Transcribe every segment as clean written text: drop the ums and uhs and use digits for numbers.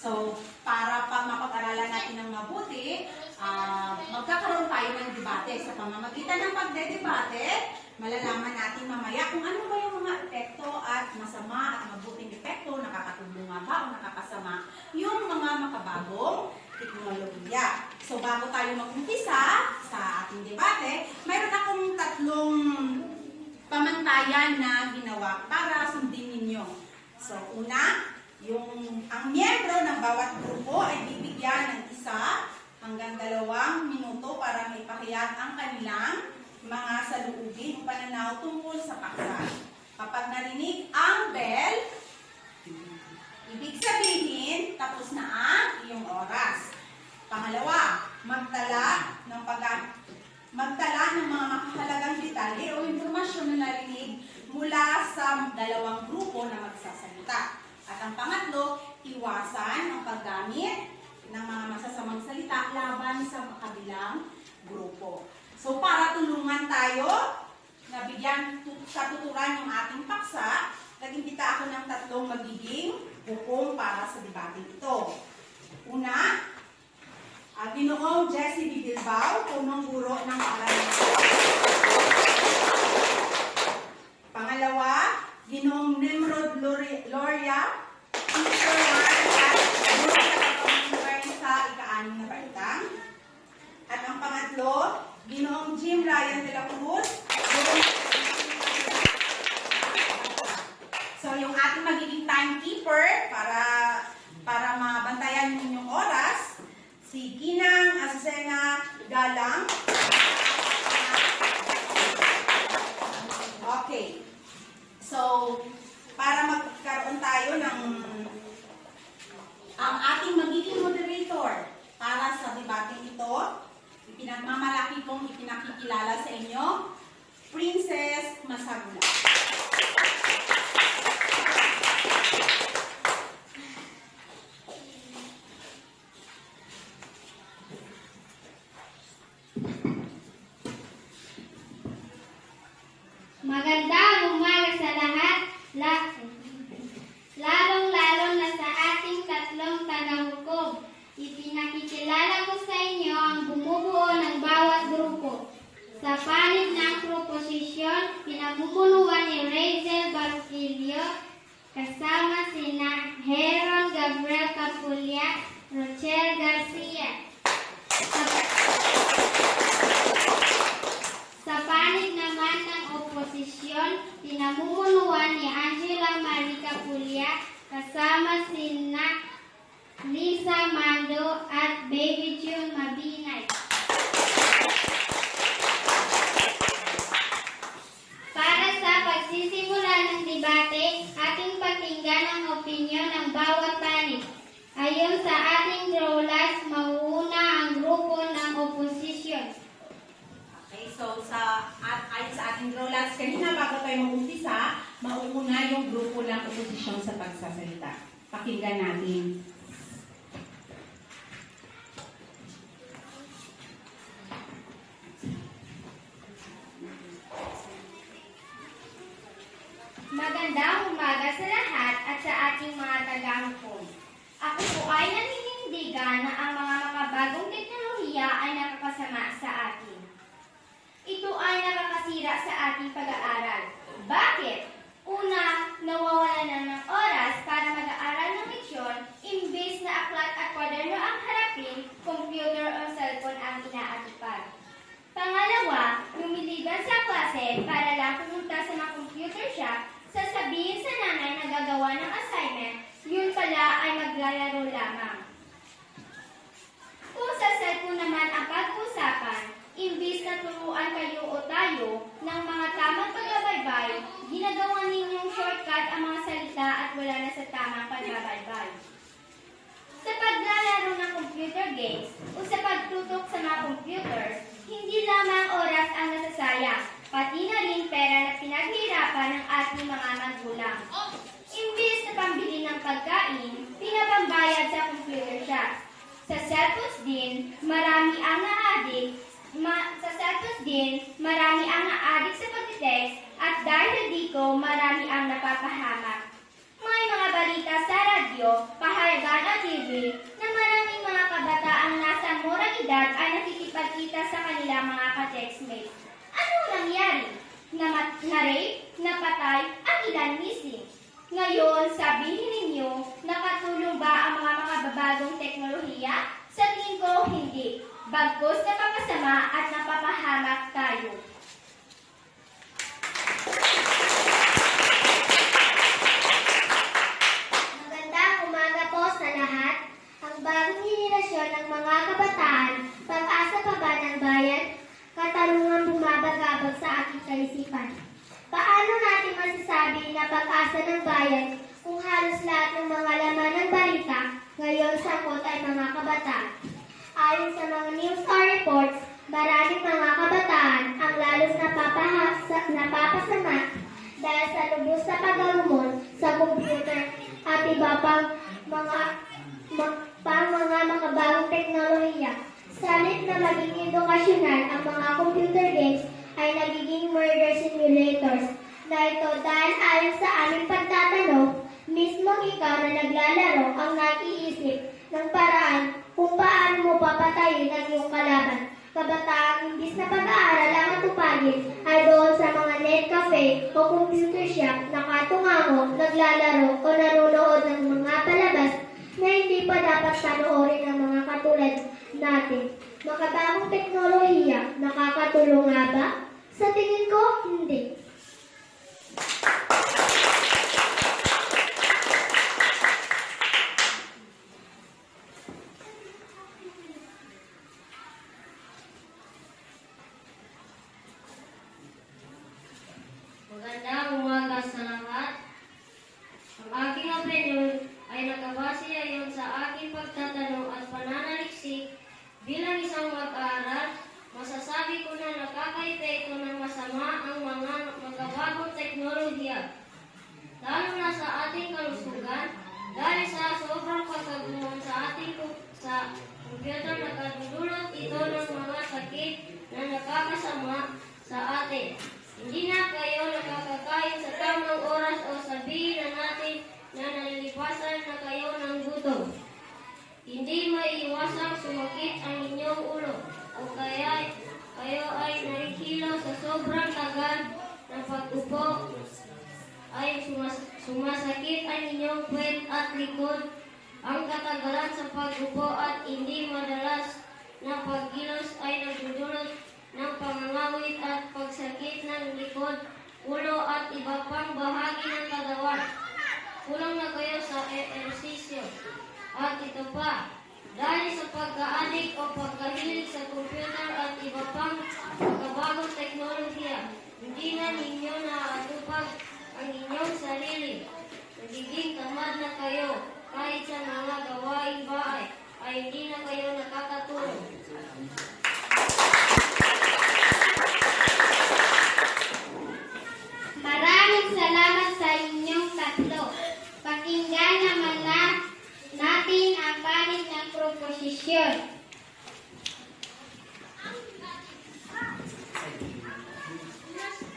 So, para mapag-aralan natin ng mabuti, magkakaroon tayo ng debate. Sa pamamagitan ng pagdedebate, malalaman natin mamaya kung ano ba yung mga epekto at masama at mabuting epekto, nakakatulong nga ba o nakakasama yung mga makabagong teknolohiya. So, bago tayo mag-umpisa sa ating debate, mayroon akong tatlong pamantayan na ginawa para sundin ninyo. So, una, ang miyembro ng bawat grupo ay bibigyan ng 1 hanggang 2 minuto para maipahayag ang kanilang mga saloobin o pananaw tungkol sa paksa. Kapag narinig ang bell, ibig sabihin, tapos na ang iyong oras. Pangalawa, magtala ng mga makakalagang detalye o impormasyon na narinig mula sa 2 grupo na magsasalita. At ang pangatlo, iwasan ang paggamit ng mga masasamang salita laban sa kabilang grupo. So, para tulungan tayo na bigyan katuturan yung ating paksa, nag-imbita ako ng 3 magiging hukom para sa debate ito. Una, Ginoong Jessie B. Bilbao, punong guro ng paaralan. Pangalawa, Ginoong Nimrod Loria, teacher at guro sa ika-6 na baitang. At ang pangatlo, Ginoong Jim Ryan de la Cruz. So, yung ating magiging timekeeper para mabantayan ninyong oras, si Ginang Azucena Galang. Okay. So, para magkaroon tayo ng ang ating magiging moderator para sa debating ito, ipinagmamalaki kong ipinakikilala sa inyo, Princess Masagula. Magandang umaga sa lahat, lalong-lalo na sa ating 3 tagahukom. Ipinakikilala ko sa inyo ang bumubuo ng bawat grupo. Sa panig ng proposisyon, pinamumunuan ni Rachel Barquillo, kasama sina Heron Gabriel Capulya, Rochelle Garcia. Sa panig naman ng oposisyon, pinamumunuan ni Angela Marie Capulya, kasama sina Lisa Mando at Baby June Mabinay. Para sa pagsisimula ng debate, ating pakinggan ang opinyon ng bawat panig. Ayon sa ating rolas, mauuna ang grupo ng oposisyon. Okay, so ayon sa ating rolas, kanina bago tayo mag-umpisa, mauuna yung grupo ng oposisyon sa pagsasalita. Pakinggan natin. Magandang umaga sa lahat at sa ating mga tagahukom. Ako po ay naninindigan na ang mga makabagong teknolohiya ay nakakasama sa atin. Ito ay nakakasira sa ating pag-aaral. Bakit? Una, nawawalan na ng oras para mag-aaral ng leksyon, imbes na aklat at kwaderno ang harapin, computer o cellphone ang inaatupag. Pangalawa, lumiliban sa klase para lang pumunta sa mga computer shop, sasabihin sa nanay na gagawa ng assignment, yun pala ay maglalaro lamang. Kung sa cellphone naman ang pag-uusapan, imbis na turuan kayo o tayo ng mga tamang pagbabaybay, ginagawa ninyong shortcut ang mga salita at wala na sa tamang pagbabaybay. Sa paglalaro ng computer games o sa pagtutok sa mga computers, hindi lamang oras ang nasasayang, pati na rin pera na pinaghirapan ng ating mga magulang. Imbis na pambili ng pagkain, pinapambayad sa computer shops. Sa cellphones din, marami ang na-addict sa pag-text at dahil dito, marami ang napapahamak. May mga balita sa radyo, pahayagan at TV pananatili na maraming mga kabataang nasa murang edad ay nakikipagkita sa kanilang mga ka-textmates. Anong nangyari? Na-rape, napatay, ang ilan missing. Ngayon, sabihin ninyo, nakatulong ba ang mga makababagong teknolohiya? Sa tingin ko, hindi. Bagkus napapasama at napapahamak tayo. Magandang umaga po sa lahat. Ang bagong henerasyon ng mga kabataan, pag-asa pa ba ng bayan? Katanungan bumabagabag sa aking kaisipan. Paano natin masasabi na pag-asa ng bayan kung halos lahat ng mga laman ng balita ngayon sakot ay mga kabataan? Ayon sa mga news or reports, maraming mga kabataan ang lalos napapasama dahil sa lubos na paggamon sa computer at iba pang mga makabagong teknolohiya. Salit na maging edukasyonal ang mga computer games ay nagiging murder simulators na ito dahil ayon sa aming pagtatanong, mismong ikaw na naglalaro ang nag-iisip ng paraan kung paano mo papatayin ang iyong kalaban. Kabataang imbis na pag-aaral ang matupagin ay doon sa mga net cafe o computer shop nakatungango, naglalaro o nanunood ng mga palabas na hindi pa dapat panoorin ng mga katulad natin. Makabagong teknolohiya, nakakatulong nga ba? Sa tingin ko, hindi. Magandang umaga sa lahat. Ang aking opinion ay nakabase ayon sa aking pagtatanong at pananaliksik bilang isang mag-aaral. Masasabi ko na nakakaepekto ng masama ang mga magabagong teknolohiya, lalo na sa ating kalusugan, dahil sa sobrang pagkaguman sa ating sa computer nakadudulot ito ng mga sakit na nakakasama sa atin. Hindi na kayo nakakakain sa tamang oras o sabihin na natin na nalilipasan na kayo ng gutom. Hindi maiiwasang sumakit ang inyong ulo o kaya kayo ay nahihilo sa sobrang tagal ng pag-upo ay sumasakit ang inyong puwet at likod. Ang katagalan sa pag-upo at hindi madalas na pagkilos ay nagdudulot ng pangangawit at pagsakit ng likod, ulo at iba pang bahagi ng katawan. Kulang na kayo sa ehersisyo. At ito pa, dahil sa pagka-addict o pagkahilig sa computer at iba pang magabagong teknolohiya, hindi na ninyo naatupag ang inyong sarili. Nagiging tamad na kayo kahit sa mga gawaing bahay ay hindi na kayo nakakatulong. Maraming salamat sa inyong tatlo. Pakinggan naman natin ang panig ng proposisyon.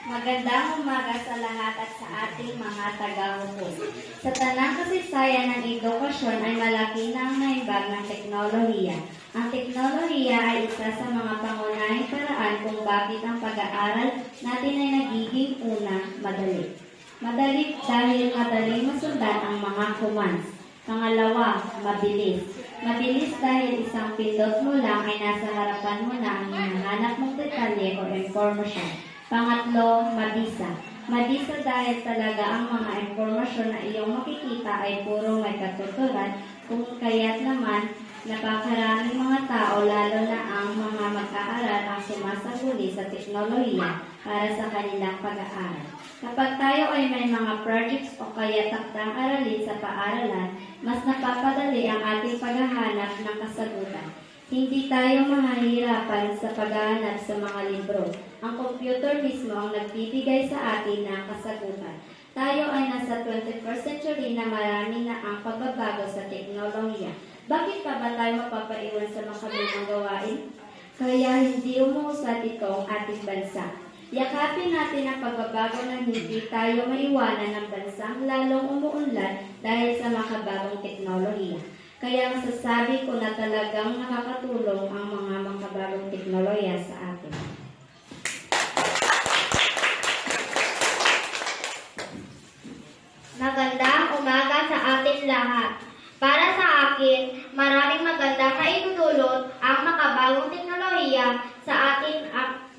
Magandang umaga sa lahat at sa ating mga taga-hukos. Sa tanang kasaysayan ng edukasyon ay malaki na ang naimbag ng teknolohiya. Ang teknolohiya ay isa sa mga pangunahing paraan kung bakit ang pag-aaral natin ay nagiging una, madali. Madali dahil madaling masundan ang mga commands. Pangalawa, mabilis. Mabilis dahil isang pindot mo lang ay nasa harapan mo na ang hinahanap mong detalye o information. Pangatlo, mabisa. Mabisa dahil talaga ang mga impormasyon na iyong makikita ay puro may katuturan, kung kaya't naman napakaraming mga tao lalo na ang mga mag-aaral ang sumasaguli sa teknolohiya para sa kanilang pag-aaral. Kapag tayo ay may mga projects o kaya takdang aralin sa paaralan, mas napapadali ang ating paghahanap ng kasagutan. Hindi tayo mahihirapan sa paghahanap sa mga libro. Ang computer mismo ang nagbibigay sa atin ng kasagutan. Tayo ay nasa 21st century na marami na ang pagbabago sa teknolohiya. Bakit pa ba tayo mapapaiwan sa makamumang gawain? Kaya hindi umuusad ito ang ating bansa. Yakapin natin ang pagbabago na hindi tayo maiwanan ng bansang lalong umuunlad dahil sa makabagong teknolohiya. Kaya masasabi ko na talagang nakakatulong ang mga makabagong teknolohiya sa atin. Magandang umaga sa ating lahat. Para sa akin, maraming magandang kaidudulot ang makabagong teknolohiya sa ating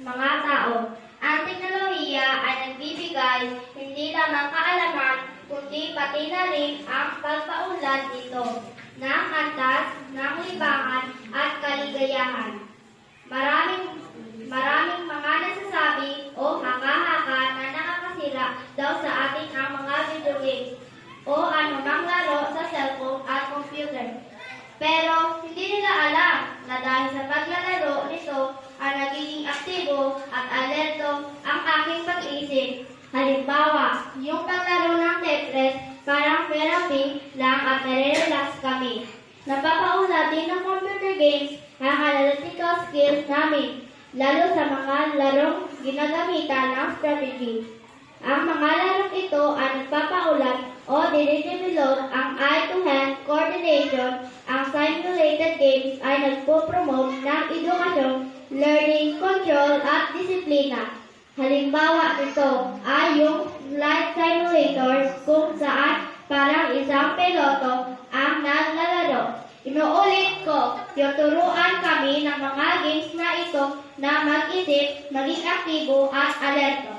mga tao. Ang teknolohiya ay nagbibigay hindi lamang kaalaman, kundi pati na rin ang pagpaunlad nito ng antas, ng libangan at kaligayahan. Maraming mga nasasabi o haka-haka na nakakasira daw sa ating ang mga video games o anumang laro sa cellphone at computer. Pero hindi nila alam na dahil sa paglalaro nito ay nagiging aktibo at alerto ang aking pag-iisip. Halimbawa, yung paglaro ng Tetris, parang therapy lang at nare-relax kami. Napapaunlad din ng computer games ang analytical skills namin, lalo sa mga larong ginagamitan ng strategy. Ang mga larong ito ay nagpapaulat o dinidevelop ang eye-to-hand coordination. Ang simulated games ay nagpo-promote ng edukasyon, learning, control at disiplina. Halimbawa nito ay yung flight simulator kung saan parang isang piloto ang naglalaro. Inuulit ko, tuturuan kami ng mga games na ito na mag-isip, maging aktibo at alerto.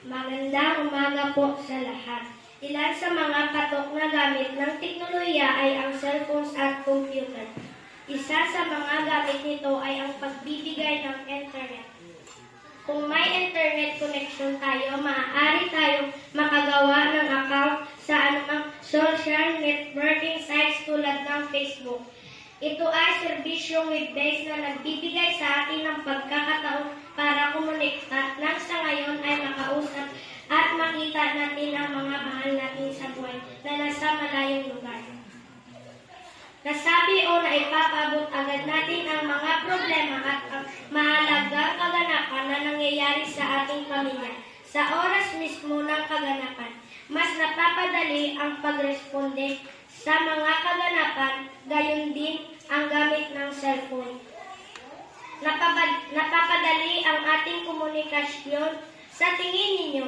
Magandang umaga po sa lahat. Ilan sa mga katok na gamit ng teknolohiya ay ang cellphones at computer. Isa sa mga gamit nito ay ang pagbibigay ng internet. Kung may internet connection tayo, maaari tayong makagawa ng account sa anumang social networking sites tulad ng Facebook. Ito ay serbisyong web-based na nagbibigay sa atin ng pagkakataon para kumonekta nang sa ngayon ay makausap at makita natin ang mga mahal natin sa buhay na nasa malayong lugar. Nasabi o naipapabot agad natin ang mga problema at ang mahalagang kaganapan na nangyayari sa ating pamilya sa oras mismo ng kaganapan. Mas napapadali ang pagresponde sa mga kaganapan, gayon din ang gamit ng cellphone. Napapadali ang ating komunikasyon. Sa tingin ninyo,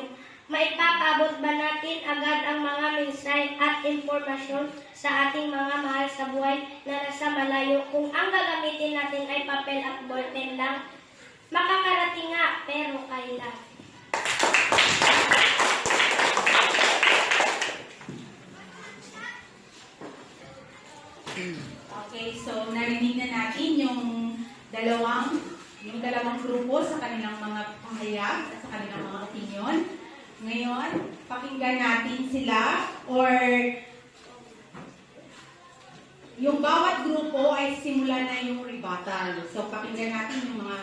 maipapabot ba natin agad ang mga mensahe at impormasyon sa ating mga mahal sa buhay na nasa malayo kung ang gagamitin natin ay papel at ballpen lang? Makakarating nga, pero kailan? Okay, so narinig na natin yung dalawang grupo sa kanilang mga pahayag at sa kanilang mga opinion. Ngayon, pakinggan natin sila or yung bawat grupo ay simula na yung rebuttal. So, pakinggan natin yung mga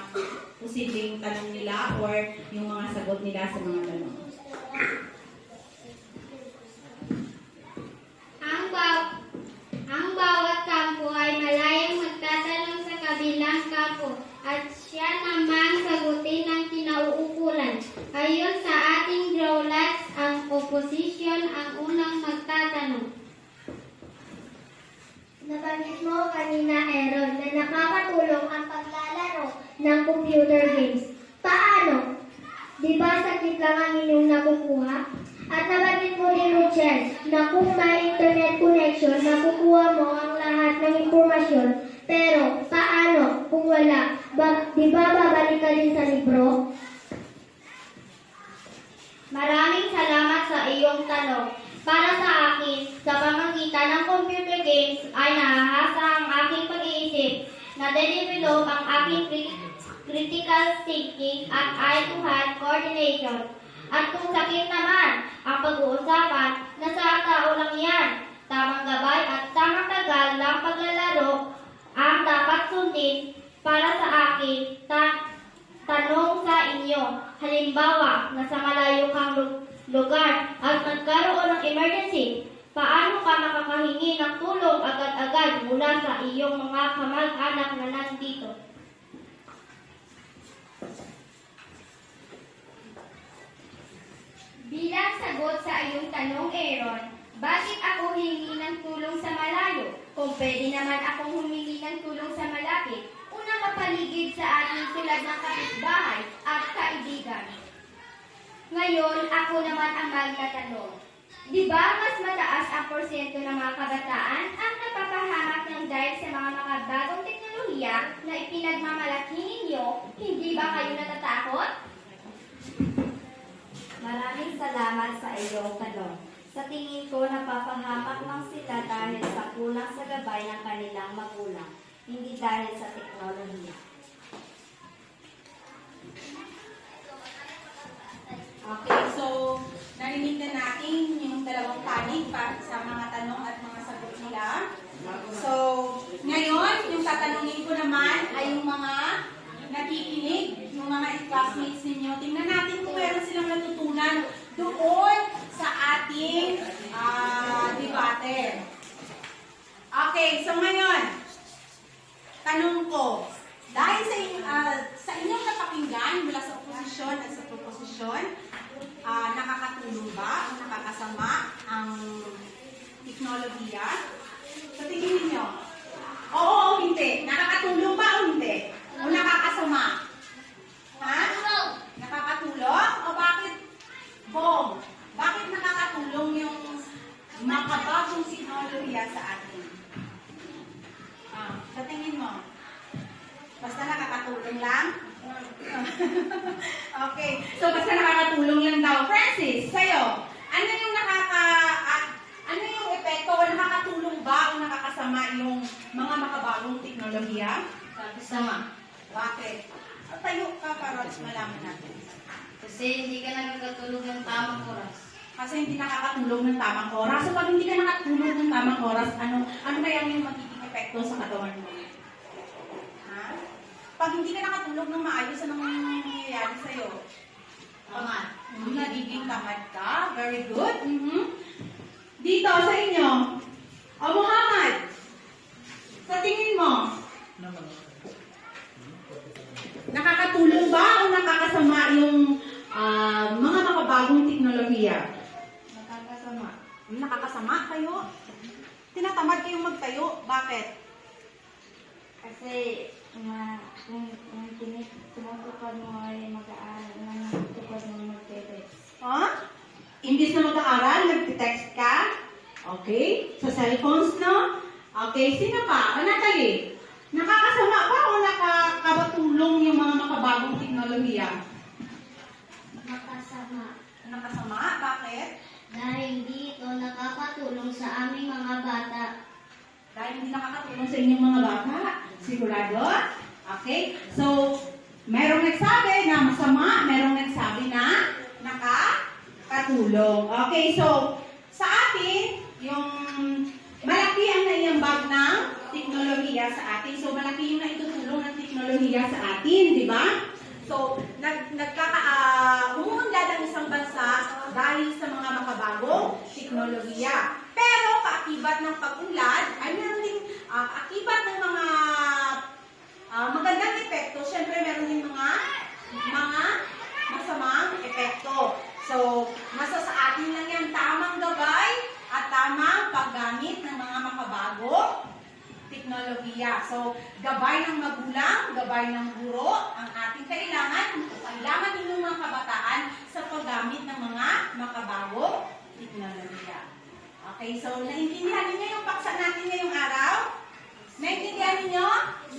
posibleng tanong nila or yung mga sagot nila sa mga tanong. Ang bawat kampo ay malayang magtatanong sa kabilang kampo at siya naman sagutin ang kinauukulan. Ayon sa ating drawlats, ang opposition ang unang magtatanong. Nabanggit mo kanina, Aaron, na nakakatulong ang paglalaro ng computer games. Paano? Di ba sakit lang ang inyong nakukuha? At nabanggit mo din, Rochelle, na kung may internet connection, nakukuha mo ang lahat ng impormasyon. Pero, paano kung wala? Di ba babalik ka din sa libro? Maraming salamat sa iyong tanong. Para sa akin, sa pamamagitan ng computer games ay nahahasa ang aking pag-iisip, na-develop ang aking critical thinking at eye-to-hand coordination. At kung sakit naman ang pag-uusapan, nasa tao lang yan. Tamang gabay at tamang tagal ng paglalaro ang dapat sundin. Para sa akin, tanong sa inyo. Halimbawa, nasa malayo kang lugar at nagkaroon ng emergency. Paano ka makakahingi ng tulong agad-agad mula sa iyong mga kamag-anak na nandito? Tanong Aaron, bakit ako hihingi ng tulong sa malayo? Kung pwede naman akong humingi ng tulong sa malapit, unang kapaligid sa atin tulad ng kapitbahay at kaibigan. Ngayon, ako naman ang magtatanong. Di ba mas mataas ang porsyento ng mga kabataan ang napapahamak ng dahil sa mga makabagong teknolohiya na ipinagmamalaki ninyo? Hindi ba kayo natatakot? Maraming salamat sa iyong tanong. Sa tingin ko, napapahamak lang sila dahil sa kulang sa gabay ng kanilang magulang, hindi dahil sa teknolohiya. Okay, so narinig na natin yung dalawang panig para sa mga tanong at mga sagot nila. So, ngayon, yung tatanungin ko naman ay yung mga nakikinig, yung mga classmates ninyo. Tingnan natin kung meron silang natutunan doon sa ating debate. Okay, so ngayon, tanong ko, dahil sa inyong napakinggan mula sa oposisyon at sa proposisyon, nakakatulong ba o nakakasama ang teknolohiya? Sa tingin ninyo? Oo o hindi? Nakakatulong ba o hindi? O nakakasama? Ha? Nakakatulong? O bakit? Bong, bakit nakakatulong yung makabagong teknolohiya sa atin? Sa tingin mo? Basta nakakatulong lang? Okay. So, basta nakakatulong lang daw. Francis, sa'yo, ano yung ano yung epekto o nakakatulong ba o nakakasama yung mga makabagong teknolohiya? Nakakasama. Bakit? Tayo ka para malaman natin. Kasi hindi ka nakakatulog ng tamang oras. Kasi hindi nakakatulong ng tamang oras. So, pag hindi ka nakatulong ng tamang oras, ano kaya yung magiging epekto sa katawan mo? Ha? Pag hindi ka nakatulog ng maayos, anong nangyayari sa'yo? Tamad. Nagiging tamad ka. Very good. Dito, sa inyo. O, Muhammad. Sa tingin mo, nakakatulong ba o nakakasama yung mga makabagong teknolohiya? Nakakasama. Nakakasama kayo? Tinatamad kayong magtayo. Bakit? Kasi kung tinutupad mo ay mag-aaral, natutupad mo mag-text. Imbis na mag-aaral, nag-text ka? Okay. Sa cellphones, no? Okay. Sino pa? Natalie? Nakakasama ba o nakakatulong yung mga makabagong teknolohiya? Nakasama. Nakasama? Bakit? Dahil hindi ito nakakatulong sa aming mga bata. Dahil hindi nakakatulong sa inyong mga bata. Sigurado? Okay. So, merong nagsabi na masama, merong nagsabi na nakakatulong. Okay. So, sa atin, yung malaki ang naiambag ng teknolohiya sa atin. So, malaki yung naitutulong ng teknolohiya sa atin, di ba? So, umuunlad ang isang bansa dahil sa mga makabagong teknolohiya. Pero, kaakibat ng pag-unlad, ay meron din kaakibat ng mga magandang epekto. Siyempre, meron din mga masamang epekto. So, nasa sa atin lang yan, tamang gabay at tamang paggamit ng mga makabagong teknolohiya. So, gabay ng magulang, gabay ng guro, ang ating kailangan ninyong mga kabataan sa paggamit ng mga makabagong teknolohiya. Okay, so naiintindihan niyo yung paksa natin ngayong araw? Naiintindihan niyo?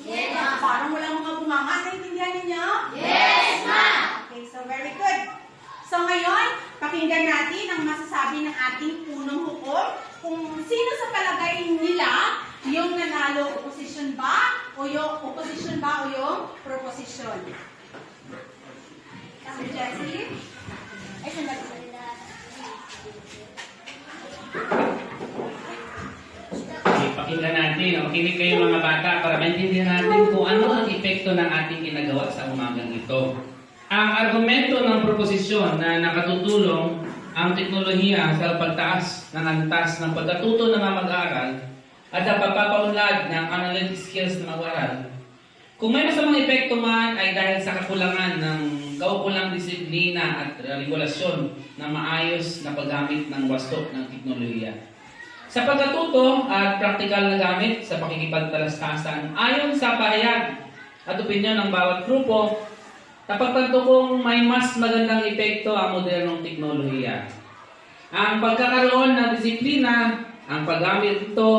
Yes. Parang walang mga bunganga. Naiintindihan niyo? Yes, ma'am. Okay, so very good. So ngayon, pakinggan natin ang masasabi ng ating punong hukom kung sino sa palagay nila yung nanalo, opposition ba o yung proposition. Sir Jessie? Ay, sandali. Pakinggan natin, makinig kayo mga bata para maintindihan natin kung ano ang epekto ng ating ginagawa sa umagang ito. Ang argumento ng proposisyon na nakatutulong ang teknolohiya sa pagtaas ng antas ng pagkatuto ng mga mag-aaral at ang pagpapaunlad ng analytic skills ng mag-aaral. Kung may masamang epekto man ay dahil sa kakulangan ng kaukulang disiplina at regulasyon na maayos na paggamit ng wasto ng teknolohiya. Sa pagkatuto at praktikal na gamit sa pakikipagtalastasan, ayon sa pahayag at opinyon ng bawat grupo, napagtanto kong may mas magandang epekto ang modernong teknolohiya. Ang pagkakaroon ng disiplina, ang paggamit ito,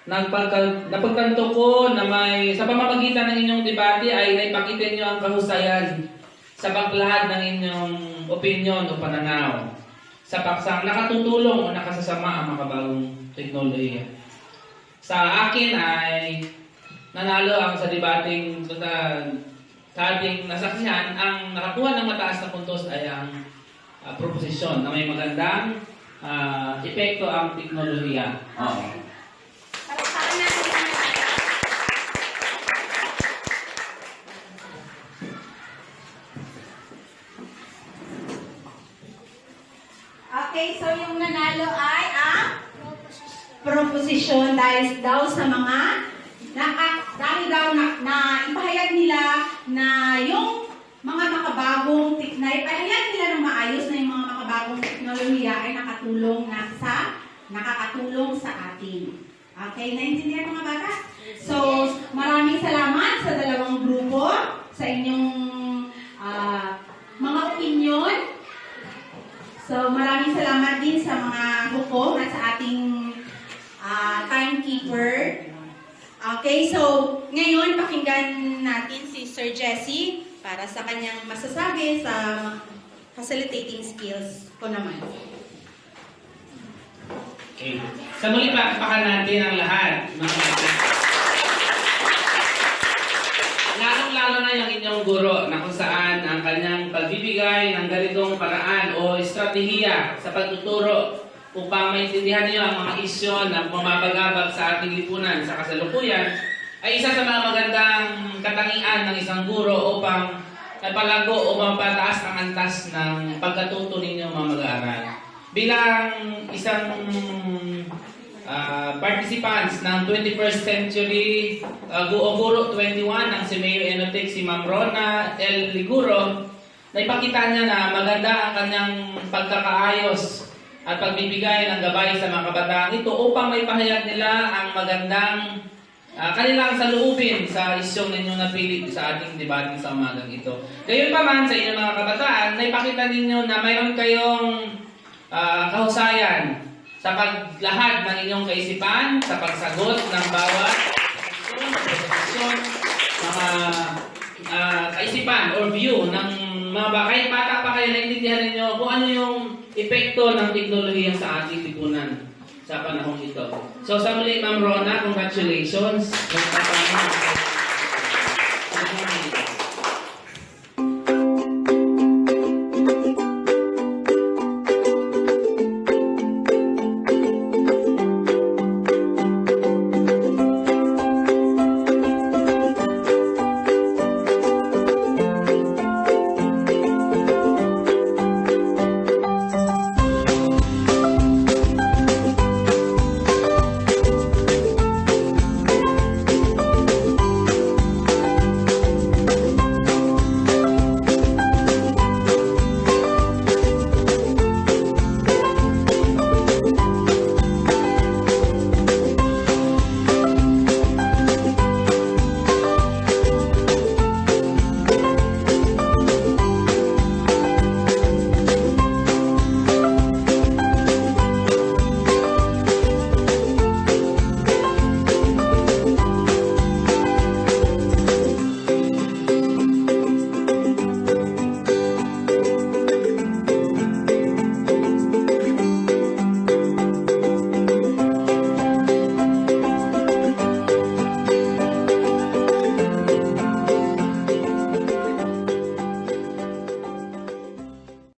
napagtanto ko na may sa pamamagitan ng inyong debate ay naipakita niyo ang kahusayan sa paglahad ng inyong opinyon o pananaw sa paksang nakatutulong o nakasasama ang makabagong teknolohiya. Sa akin ay nanalo ang sa debating sa ating nasaksihan, ang nakakuha ng mataas na puntos ay ang proposisyon na may magandang epekto ang teknolohiya. Okay. Palakpakan natin ang Okay, so yung nanalo ay ang proposisyon dahil daw sa mga dahil daw na ipahayag nila na yung mga makabagong ipahayag nila ng maayos na yung mga makabagong teknolohiya ay nakakatulong sa atin. Okay, naintindihan mga bata? So, maraming salamat sa dalawang grupo sa inyong mga opinion. So, maraming salamat din sa mga hukom at sa ating timekeeper. Okay, so ngayon pakinggan natin si Sir Jesse para sa kanyang masasabi sa facilitating skills ko naman. Okay. Sa muli, pakpakan natin ang lahat. Lalong-lalo na yung inyong guro na kung saan ang kanyang pagbibigay ng ganitong paraan o estratehiya sa pagtuturo upang maintindihan niyo ang mga isyu na bumabagabag sa ating lipunan sa kasalukuyan ay isa sa mga magandang katangian ng isang guro upang napalago o mapataas ang antas ng pagkatuto ninyo mga mag-aaral. Bilang isang participants ng 21st Century Guro 21 ng si Mayor Enotex, si Ma'am Rona L. Liguro, na ipakita niya na maganda ang kanyang pagkakaayos at pagbibigay ng gabay sa mga kabataan ito upang may pahayag nila ang magandang kanilang saluubin sa isyong ninyong napili sa ating debate sa umagang ito. Gayon pa man sa inyong mga kabataan, naipakita ninyo na mayroon kayong kahusayan sa paglahad ng inyong kaisipan, sa pagsagot ng bawat proposisyon, mga kaisipan or view ng mga kahit bata pa kayo, naintindihan ninyo kung ano yung epekto ng teknolohiya sa ating lipunan sa panahon ito. So sa muli, Ma'am Rona, congratulations.